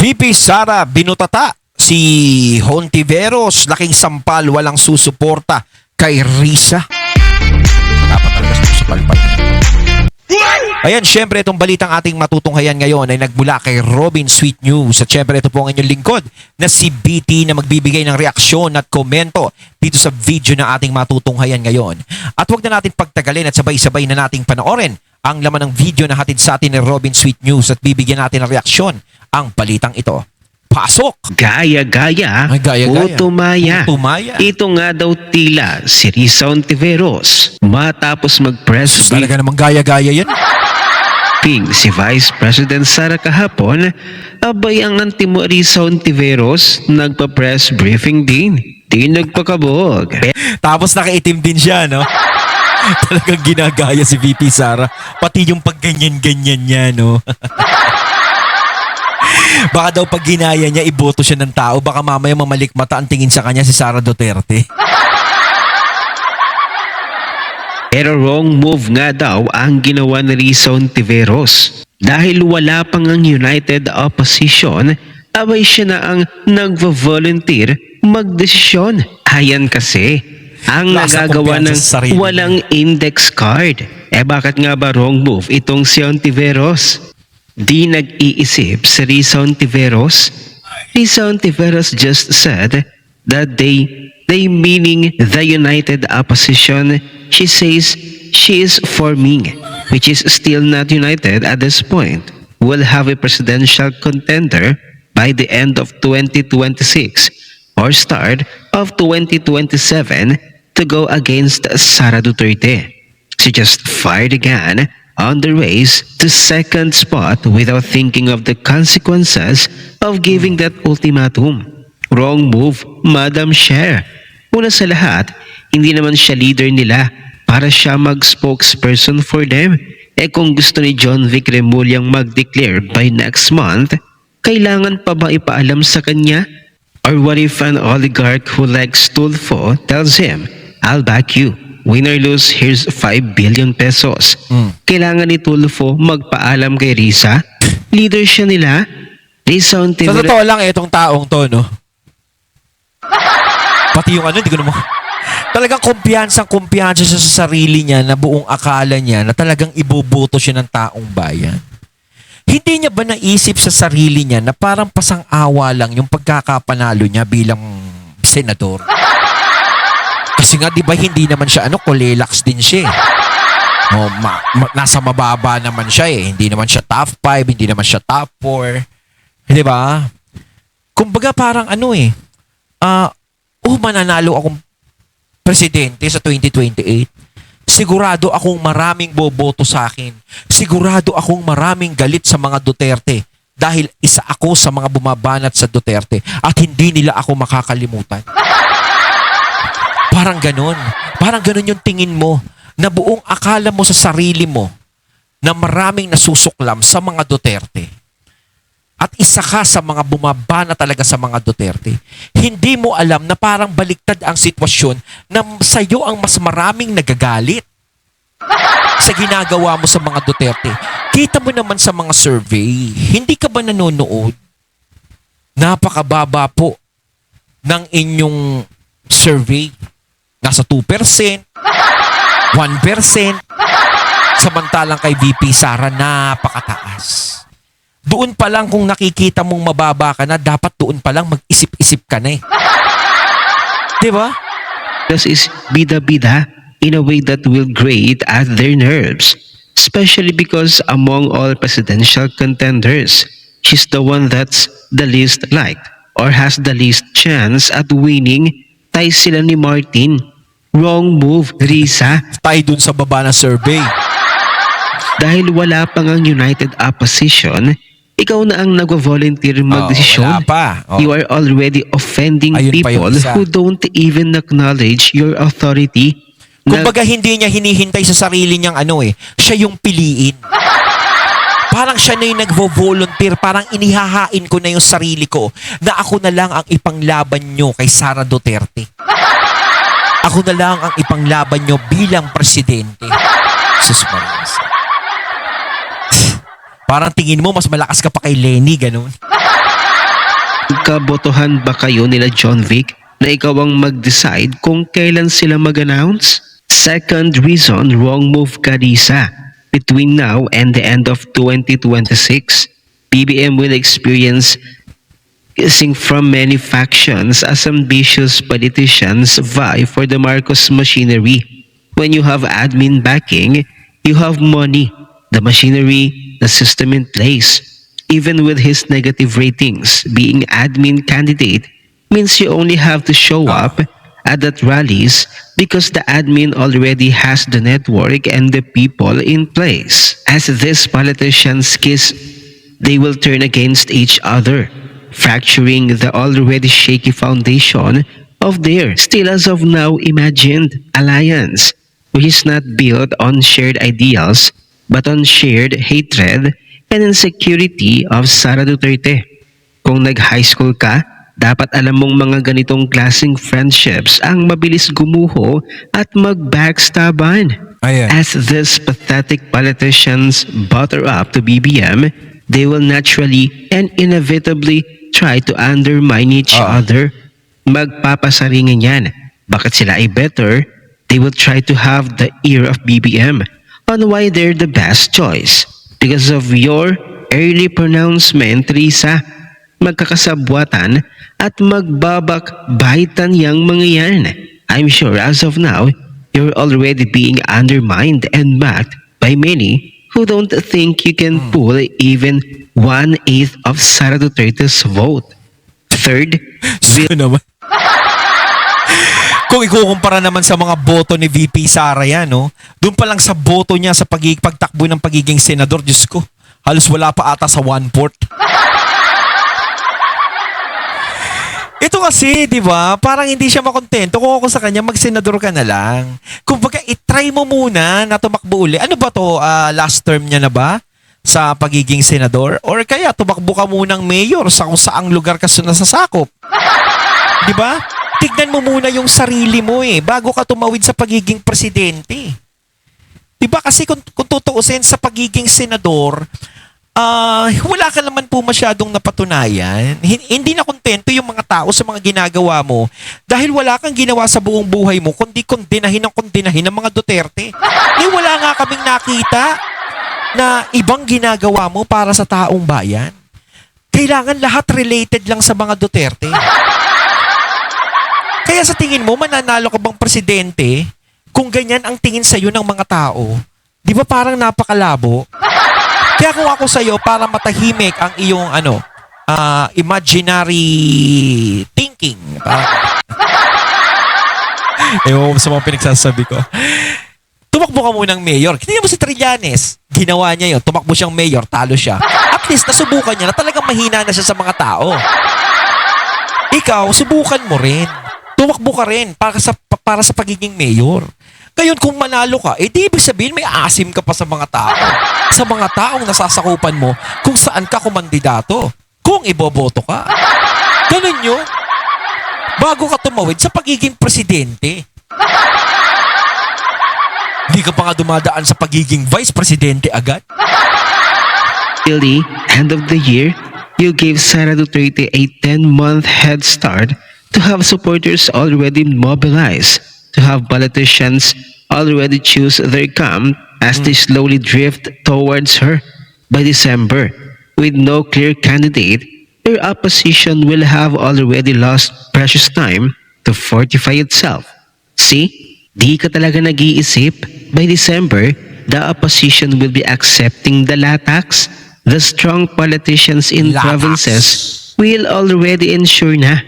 VP Sara binutata si Hontiveros, laking sampal, walang susuporta kay Risa. Dapat talaga susupalpal. Ayan, syempre itong balitang ating matutunghayan ngayon ay nagmula kay Robin Sweet News. At syempre ito po ang inyong lingkod na si BT na magbibigay ng reaksyon at komento dito sa video na ating matutunghayan ngayon. At huwag na natin pagtagalin at sabay-sabay na nating panoorin ang laman ng video na hatid sa atin ni Robin Sweet News at bibigyan natin ng reaksyon ang balitang ito. Pasok! Gaya-gaya, Ay, gaya-gaya. utumaya. Utumaya. Ito nga daw tila si Risa Hontiveros matapos mag-press Talaga namang gaya-gaya yan. briefing si Vice President Sara kahapon, abay ang antimo Risa Hontiveros nagpa-press briefing din. Di nagpakabog. Tapos nakaitim din siya, no? Talagang ginagaya si VP Sara. Pati yung pagganyan-ganyan niya, no? Baka daw pag ginaya niya, iboto siya ng tao. Baka mamaya mamalikmata ang tingin sa kanya si Sara Duterte. Pero wrong move nga daw ang ginawa ni Risa Hontiveros. Dahil wala pang ang United Opposition, abay siya na ang nagvo-volunteer magdesisyon. Ayan kasi, ang Lasa nagagawa kumpiyansa ng sa sarili. walang index card. Bakit nga ba wrong move itong si Hontiveros? Di nag-iisip si Risa Hontiveros. Risa Hontiveros just said that they meaning the United Opposition, she says she is forming, which is still not united at this point, will have a presidential contender by the end of 2026 or start of 2027 to go against Sara Duterte. She just fired again on the race to second spot without thinking of the consequences of giving that ultimatum. Wrong move, Madam Chair. Una sa lahat, hindi naman siya leader nila para siya mag-spokesperson for them. Kung gusto ni John Vic Remullang mag-declare by next month, kailangan pa ba ipaalam sa kanya? Or what if an oligarch who likes Tulfo tells him, I'll back you. Win or lose, here's 5 billion pesos. Kailangan ni Tulfo magpaalam kay Risa? Leader siya nila? Risa Sa Hontiveros. totoo lang, itong taong to, no? Pati yung hindi ko naman... Talagang kumpiyansa siya sa sarili niya na buong akala niya na talagang iboboto siya ng taong bayan. Hindi niya ba naisip sa sarili niya na parang pasang-awa lang yung pagkakapanalo niya bilang senador? Kasi nga, di ba, hindi naman siya, kulelax din siya eh. Nasa mababa naman siya eh. Hindi naman siya top 5, hindi naman siya top 4. Di ba? Kumbaga parang mananalo akong presidente sa 2028. Sigurado akong maraming boboto sa akin. Sigurado akong maraming galit sa mga Duterte dahil isa ako sa mga bumabanat sa Duterte at hindi nila ako makakalimutan. Parang ganun. Parang ganun yung tingin mo na buong akala mo sa sarili mo na maraming nasusuklam sa mga Duterte. At isa ka sa mga bumabana talaga sa mga Duterte. Hindi mo alam na parang baliktad ang sitwasyon na sa'yo ang mas maraming nagagalit sa ginagawa mo sa mga Duterte. Kita mo naman sa mga survey, hindi ka ba nanonood? Napakababa po ng inyong survey. Nasa 2%, 1%. Samantalang kay VP Sara, napakataas. Doon pa lang kung nakikita mong mababa ka na, dapat doon pa lang mag-isip-isip ka na eh. Diba? This is bida-bida in a way that will grate at their nerves, especially because among all presidential contenders, she's the one that's the least liked or has the least chance at winning. Tay sila ni Martin. Wrong move, Risa. Tayo dun sa baba na survey. Dahil wala pang ang United Opposition, ikaw na ang nagvo-volunteer magdesisyon. Wala pa. You are already offending Ayun pa yung people isa. who don't even acknowledge your authority. Kumbaga hindi niya hinihintay sa sarili niyang siya yung piliin. Parang siya na yung nagvo-volunteer, parang inihahain ko na yung sarili ko na ako na lang ang ipanglaban nyo kay Sara Duterte. Ako na lang ang ipanglaban nyo bilang presidente. Sus Maria. Parang tingin mo mas malakas ka pa kay Lenny, ganun. Kabotohan ba kayo nila John Vic na ikaw ang mag-decide kung kailan sila mag-announce? Second reason, wrong move ka, Risa. Between now and the end of 2026, BBM will experience kissing from many factions as ambitious politicians vie for the Marcos machinery. When you have admin backing, you have money, the machinery, the system in place. Even with his negative ratings, being admin candidate means you only have to show up at that rallies because the admin already has the network and the people in place. As these politicians kiss, they will turn against each other, fracturing the already shaky foundation of their still as of now imagined alliance, which is not built on shared ideals but on shared hatred and insecurity of Sara Duterte. Kung nag-high school ka, dapat alam mong mga ganitong klaseng friendships ang mabilis gumuho at mag-backstaban. Ayan. As these pathetic politicians butter up to BBM, they will naturally and inevitably try to undermine each other. Magpapasaringan yan. Bakit sila ay better? They will try to have the ear of BBM on why they're the best choice. Because of your early pronouncement, Risa, magkakasabwatan at magbabakbaitan yang mga yan. I'm sure as of now, you're already being undermined and backed by many who don't think you can pull even 1/8 of Sara Duterte's vote. Third, So naman. Kung ikukumpara naman sa mga boto ni VP Sara yan, no? Doon pa lang sa boto niya sa pagtakbo ng pagiging senador, Diyos ko, halos wala pa ata sa 1/4. Ito kasi, di ba, parang hindi siya makontento kung ako sa kanya, magsenador ka na lang. Kumbaga, itry mo muna na tumakbo uli. Ano ba to, last term niya na ba? Sa pagiging senador? Or kaya tumakbo ka munang mayor sa kung saang lugar ka nasasakop? Di ba? Tignan mo muna yung sarili mo bago ka tumawid sa pagiging presidente. Di ba? Kasi kung tutuusin sa pagiging senador, wala ka naman po masyadong napatunayan. Hindi na kontento yung mga tao sa mga ginagawa mo dahil wala kang ginawa sa buong buhay mo kundi kondenahin ng mga Duterte. Wala nga kaming nakita na ibang ginagawa mo para sa taong bayan. Kailangan lahat related lang sa mga Duterte. Kaya sa tingin mo, mananalo ka bang presidente kung ganyan ang tingin sa'yo ng mga tao? Di ba parang napakalabo? Kaya kung ako sa'yo, para matahimik ang iyong imaginary thinking. Ewan ko sa mga pinagsasabi ko. Tumakbo ka munang mayor. Tingnan mo si Trillanes. Ginawa niya yun. Tumakbo siyang mayor. Talo siya. At least nasubukan niya na talagang mahina na siya sa mga tao. Ikaw, subukan mo rin. Tumakbo ka rin para sa pagiging mayor. Ngayon, kung manalo ka, di ibig sabihin may asim ka pa sa mga tao. Sa mga taong nasasakupan mo kung saan ka kumandidato. Kung iboboto ka. Ganun yun. Bago ka tumawid sa pagiging presidente. Hindi ka pa nga dumadaan sa pagiging vice presidente agad. till the end of the year, you gave Sara Duterte a 10-month head start to have supporters already mobilized, to have politicians already choose their camp as they slowly drift towards her. By December, with no clear candidate, your opposition will have already lost precious time to fortify itself. See, di ka talaga nag-iisip. By December, the opposition will be accepting the latax. The strong politicians in Latax. provinces will already ensure na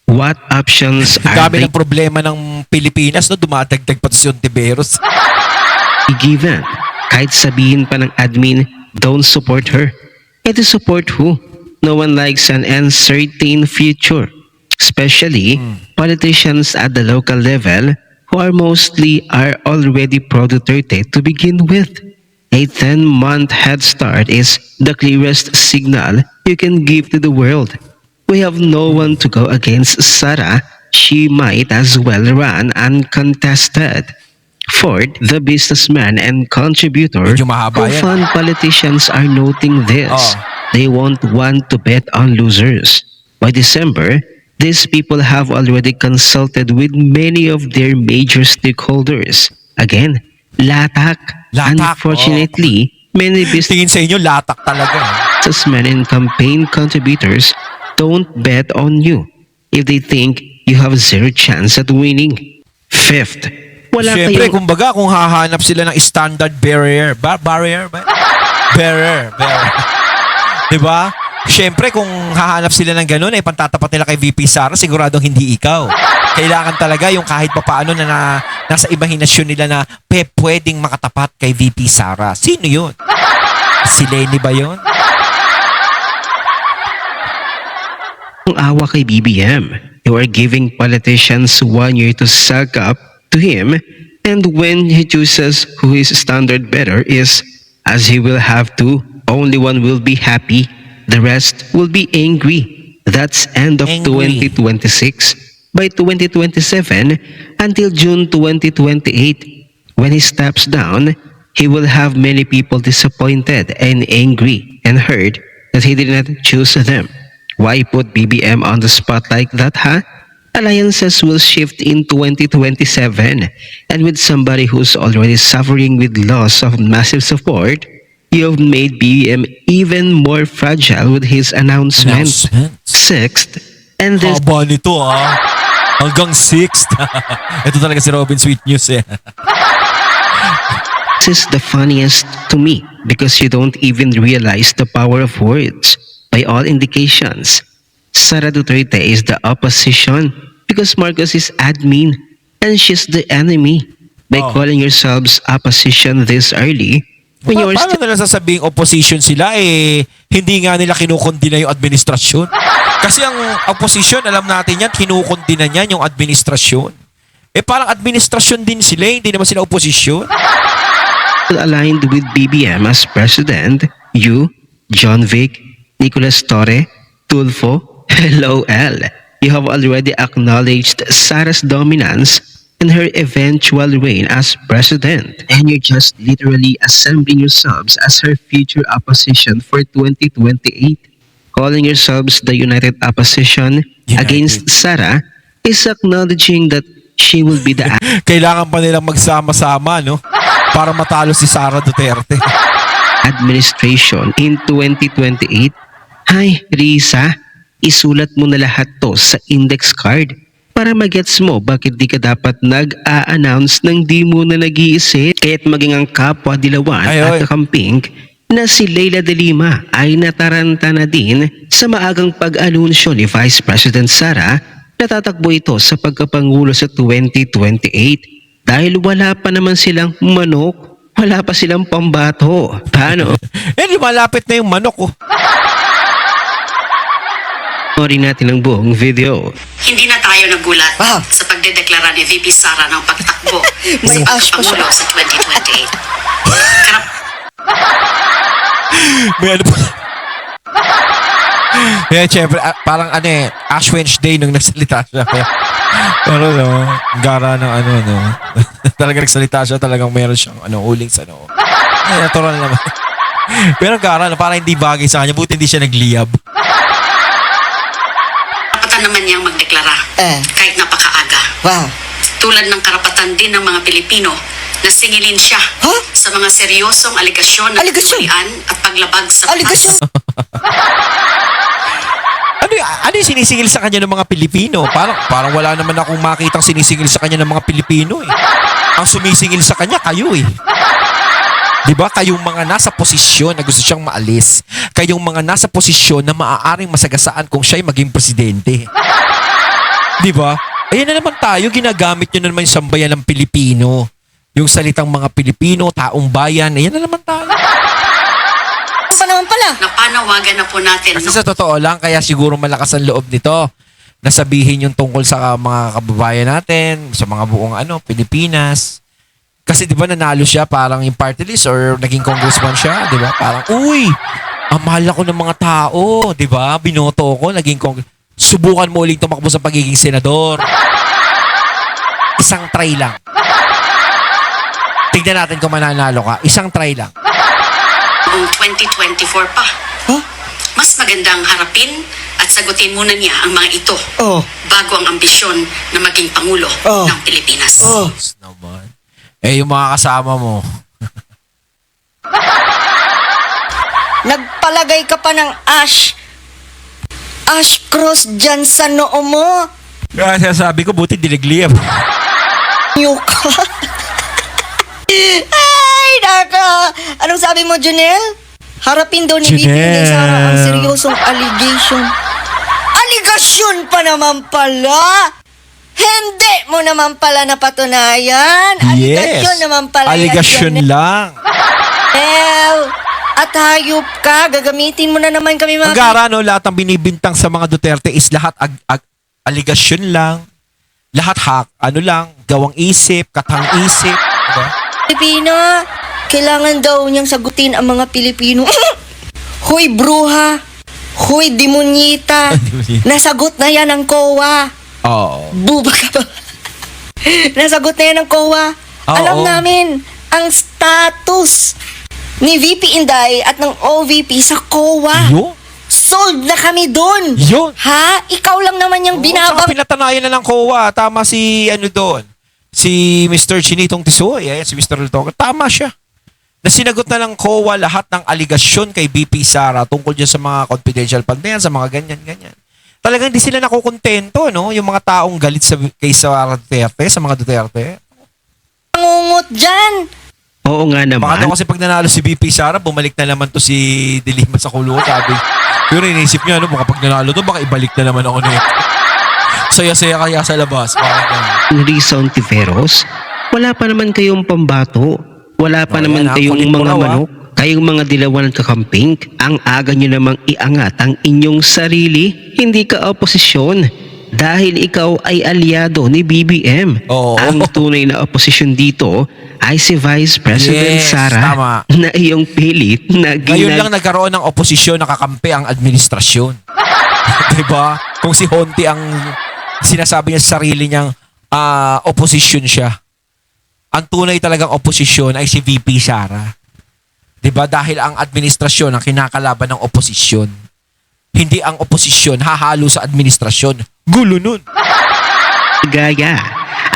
what options are Dami they ng problema ng Pilipinas, no? Dumadagdag pa si Ontiveros. given. Kahit sabihin pa ng admin, don't support her. To support who? No one likes an uncertain future. Especially politicians at the local level who are already pro-Duterte to begin with. A 10-month head start is the clearest signal you can give to the world. We have no one to go against Sara. She might as well run uncontested. Fourth, the businessman and contributor Medyo mahaba who yan, fund politicians are noting this. Oh. They won't want to bet on losers. By December, these people have already consulted with many of their major stakeholders. Again, latak. Latak, Unfortunately, many Tingin sa inyo, latak talaga. businessmen and campaign contributors don't bet on you if they think you have zero chance at winning. Fifth, wala Siyempre, kayong kumbaga, kung hahanap sila ng standard barrier, barrier ba? Barrier. Diba? Siyempre, kung hahanap sila ng ganun, pantatapat nila kay VP Sara, siguradong hindi ikaw. Kailangan talaga yung kahit papaano na nasa imahinasyon nila na pwedeng makatapat kay VP Sara. Sino yun? Si Lenny ba yun? awa kay BBM. You are giving politicians 1 year to suck up to him, and when he chooses who his standard bearer is, as he will have to, only one will be happy, the rest will be angry. That's end of Angry. 2026. By 2027, until June 2028, when he steps down, he will have many people disappointed and angry and hurt that he did not choose them. Why put BBM on the spot like that, huh? Alliances will shift in 2027, and with somebody who's already suffering with loss of massive support, you have made BBM even more fragile with his announcement. Sixth, and this Haba nito Hanggang 6th. Ito talaga si Robin Sweet News is the funniest to me because you don't even realize the power of words. By all indications, Sara Duterte is the opposition because Marcos is admin and she's the enemy. By Oh. calling yourselves opposition this early, when you are Paano nila sasabing opposition sila hindi nga nila kinukondina yung administrasyon? Kasi ang opposition, alam natin yan, kinukondina niyan yung administrasyon. Parang administrasyon din sila, hindi naman sila opposition. still aligned with BBM as president, you, John Vic, Nicolas Torre, Tulfo, LOL, you have already acknowledged Sara's dominance and her eventual reign as president. And you're just literally assembling yourselves as her future opposition for 2028. Calling yourselves the united opposition United. against Sara is acknowledging that she will be the Kailangan pa nilang magsama-sama, no? Para matalo si Sara Duterte. administration in 2028. Hay, Risa, isulat mo na lahat to sa index card para magets mo bakit di ka dapat nag-a-announce ng di mo na nag-iisip. Kaya't maging ang kapwa Dilawan Ay, oy. at kakamping na si Leila de Lima ay nataranta na din sa maagang pag-anunsyo ni Vice President Sara na tatakbo ito sa pagkapangulo sa 2028 dahil wala pa naman silang manok, wala pa silang pambato. Paano? Di malapit na yung manok, Panoorin natin ang buong video. Hindi na tayo nagulat Wow. sa pagdedeklara ni VP Sara ng pagtakbo May sa ash pa siya. Pangulo sa 2028. Karap May ano pa. Siyempre, parang Ash Wednesday nung nagsalita siya. Pero gara ng talagang nagsalita siya, talagang meron siyang uling sa natural naman. Pero gara na parang hindi bagay sa kanya, buti hindi siya nagliyab. karapatan naman niyang magdeklara kahit napakaaga. Wow. Tulad ng karapatan din ng mga Pilipino na singilin siya Huh? sa mga seryosong aligasyon ng Aligasyon? katiwalian at paglabag sa Aligasyon? Ano yung sinisingil sa kanya ng mga Pilipino? Parang wala naman akong makitang sinisingil sa kanya ng mga Pilipino Ang sumisingil sa kanya, kayo Diba? Kayong mga nasa posisyon na gusto siyang maalis. Kayong mga nasa posisyon na maaaring masagasaan kung siya'y maging presidente. Diba? Ayan na naman tayo, ginagamit nyo na naman yung sambayan ng Pilipino. Yung salitang mga Pilipino, taong bayan, ayan na naman tayo. Ano pa naman pala? Napanawagan na po natin. Kasi sa totoo lang, kaya siguro malakas ang loob nito na sabihin yung tungkol sa mga kababayan natin, sa mga buong Pilipinas. Kasi di ba nanalo siya parang yung party list or naging congressman siya, di ba? Parang, uy, ang mahal ako ng mga tao, di ba? Binoto ko, naging subukan mo ulit tumakbo sa pagiging senador. Isang try lang. Tignan natin kung mananalo ka. Isang try lang. Buong 2024 pa. Huh? Mas magandang harapin at Sasagutin muna niya ang mga ito Oh. bago ang ambisyon na maging Pangulo Oh. ng Pilipinas. Oh. Yes naman. Eh, yung mga kasama mo. Nagpalagay ka pa ng ash cross dyan sa noo mo. Kaya sabi ko, buti diligliam. Yuka. Ay, naka. Anong sabi mo, Junel? Harapin daw ni Bibi Junel. Inday Sara ang seryosong allegation. Allegation pa naman pala. Hindi mo naman pala napatunayan. Allegation naman pala. yan, Allegation Junel. lang. At hayop ka, gagamitin mo na naman kami Ang mga... gara, no, lahat ng binibintang sa mga Duterte is lahat aligasyon lang. Lahat lang, gawang isip, katang isip. Diba? Pilipino, kailangan daw niyang sagutin ang mga Pilipino. Hoy bruha, hoy demonyita, nasagot na yan ng COA. Oo. Buba ka ba? Nasagot na yan ng COA. Oo. Alam namin ang status ni VP Inday at ng OVP sa COA. Yun. Sold na kami doon. Yun. Ha? Ikaw lang naman yung Tsaka pinatanayan na ng COA. Tama si doon. Si Mr. Chinitong Tisoy. Ayan, si Mr. Lutoka. Tama siya. Na sinagot na ng COA lahat ng aligasyon kay BP Sara tungkol dyan sa mga confidential fund na yan, sa mga ganyan-ganyan. Talagang hindi sila nakukontento, no? Yung mga taong galit kay Sara Duterte, sa mga Duterte. Nangungot dyan. Oo nga Baka daw naman. kasi pag nanalo si BP Sara, bumalik na naman to si Dilima sa kulungan. Sabi, yun, inisip niya, no? Baka pag nanalo to, baka ibalik na naman ako nito. Saya-saya kaya sa labas. Risa Ontiveros, wala pa naman kayong pambato. Wala pa Oh, naman yan, kayong kulit mo mga raw, manok. Kayong mga dilawan kakamping, ang aga nyo namang iangat ang inyong sarili, hindi ka oposisyon. Dahil ikaw ay aliado ni BBM. Oo. Ang tunay na oposisyon dito ay si Vice President Yes, Sara tama. na iyong pilit na Ngayon lang nagkaroon ng oposisyon na kakampi ang administrasyon. Diba? Kung si Honti ang sinasabi niya sa sarili niyang oposisyon siya. Ang tunay talagang oposisyon ay si VP Sara. Diba? Dahil ang administrasyon ang kinakalaban ng oposisyon. Hindi ang oposisyon hahalo sa administrasyon. Gulo nun. gaya.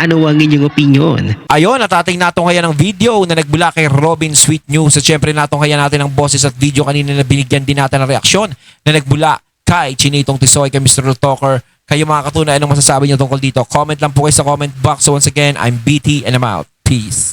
Ano ang inyong opinion? Ayun, natating natin kaya ng video na nagbula kay Robin Sweet News. At syempre natin kaya natin ng boses at video kanina na binigyan din natin ng reaksyon na nagbula kay Chinitong Tisoy, kay Mr. Talker. Kayo mga katunay, anong masasabi niyo tungkol dito? Comment lang po kayo sa comment box. So once again, I'm BT and I'm out. Peace.